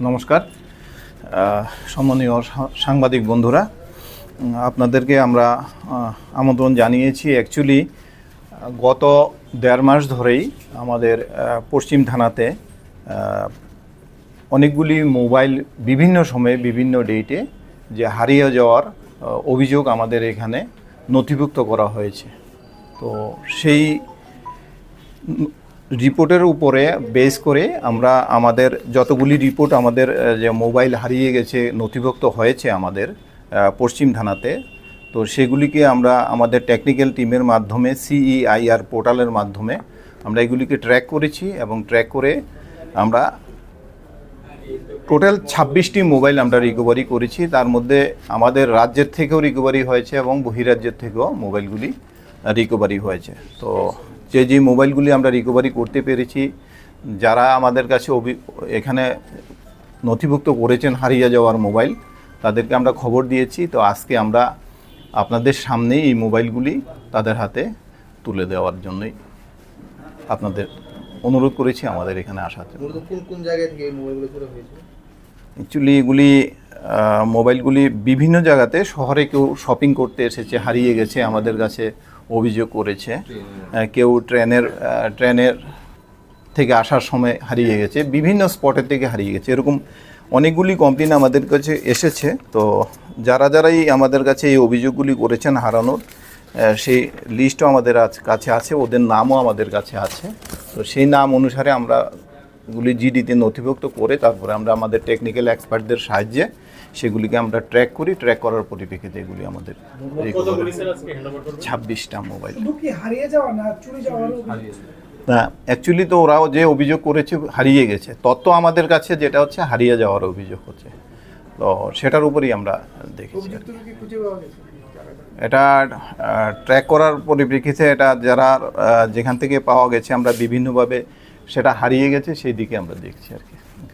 নমস্কার সম্মানীয় সাংবাদিক বন্ধুরা, আপনাদেরকে আমরা আমন্ত্রণ জানিয়েছি। অ্যাকচুয়ালি গত 1.5 মাস ধরেই আমাদের পশ্চিম থানাতে অনেকগুলি মোবাইল বিভিন্ন সময়ে বিভিন্ন ডেটে যে হারিয়ে যাওয়ার অভিযোগ আমাদের এখানে নথিভুক্ত করা হয়েছে। তো সেই রিপোর্টের উপরে বেস করে আমরা আমাদের যতগুলি রিপোর্ট আমাদের যে মোবাইল হারিয়ে গেছে নথিভুক্ত হয়েছে আমাদের পশ্চিম থানাতে, তো সেগুলিকে আমরা আমাদের টেকনিক্যাল টিমের মাধ্যমে CEIR পোর্টালের মাধ্যমে আমরা এগুলিকে ট্র্যাক করেছি এবং ট্র্যাক করে আমরা টোটাল 26টি মোবাইল আমরা রিকভারি করেছি। তার মধ্যে আমাদের রাজ্যের থেকেও রিকভারি হয়েছে এবং বহিরাজ্যের থেকেও মোবাইলগুলি রিকভারি হয়েছে। তো যে মোবাইলগুলি আমরা রিকভারি করতে পেরেছি, যারা আমাদের কাছে এখানে নথিভুক্ত করেছেন হারিয়ে যাওয়ার মোবাইল, তাদেরকে আমরা খবর দিয়েছি। তো আজকে আমরা আপনাদের সামনেই এই মোবাইলগুলি তাদের হাতে তুলে দেওয়ার জন্যই আপনাদের অনুরোধ করেছি আমাদের এখানে আসার জন্য। কোন জায়গা থেকে এই মোবাইলগুলো চুরি হয়েছে? অ্যাকচুয়ালি এগুলি মোবাইলগুলি বিভিন্ন জায়গাতে, শহরে কেউ শপিং করতে এসেছে হারিয়ে গেছে, আমাদের কাছে অভিযোগ করেছে। কেউ ট্রেনের থেকে আসার সময় হারিয়ে গেছে, বিভিন্ন স্পটের থেকে হারিয়ে গেছে। এরকম অনেকগুলি কমপ্লেন আমাদের কাছে এসেছে। তো যারাই আমাদের কাছে এই অভিযোগগুলি করেছেন হারানোর, সেই লিস্টও আমাদের কাছে আছে, ওদের নামও আমাদের কাছে আছে। তো সেই নাম অনুসারে আমরা এগুলি জিডিতে নথিভুক্ত করে তারপরে আমরা আমাদের টেকনিক্যাল এক্সপার্টদের সাহায্যে সেগুলিকে আমরা ট্র্যাক করি। ট্র্যাক করার পরিপ্রেক্ষিতে এগুলি আমাদের 26টা মোবাইল। না, অ্যাকচুয়ালি তো ওরাও যে অভিযোগ করেছে হারিয়ে গেছে, তত্ত্ব আমাদের কাছে যেটা হচ্ছে হারিয়ে যাওয়ার অভিযোগ হচ্ছে। তো সেটার উপরেই আমরা দেখেছি। এটা ট্র্যাক করার পরিপ্রেক্ষিতে এটা যারা যেখান থেকে পাওয়া গেছে আমরা বিভিন্নভাবে সেটা হারিয়ে গেছে সেই দিকে আমরা দেখছি আর কি।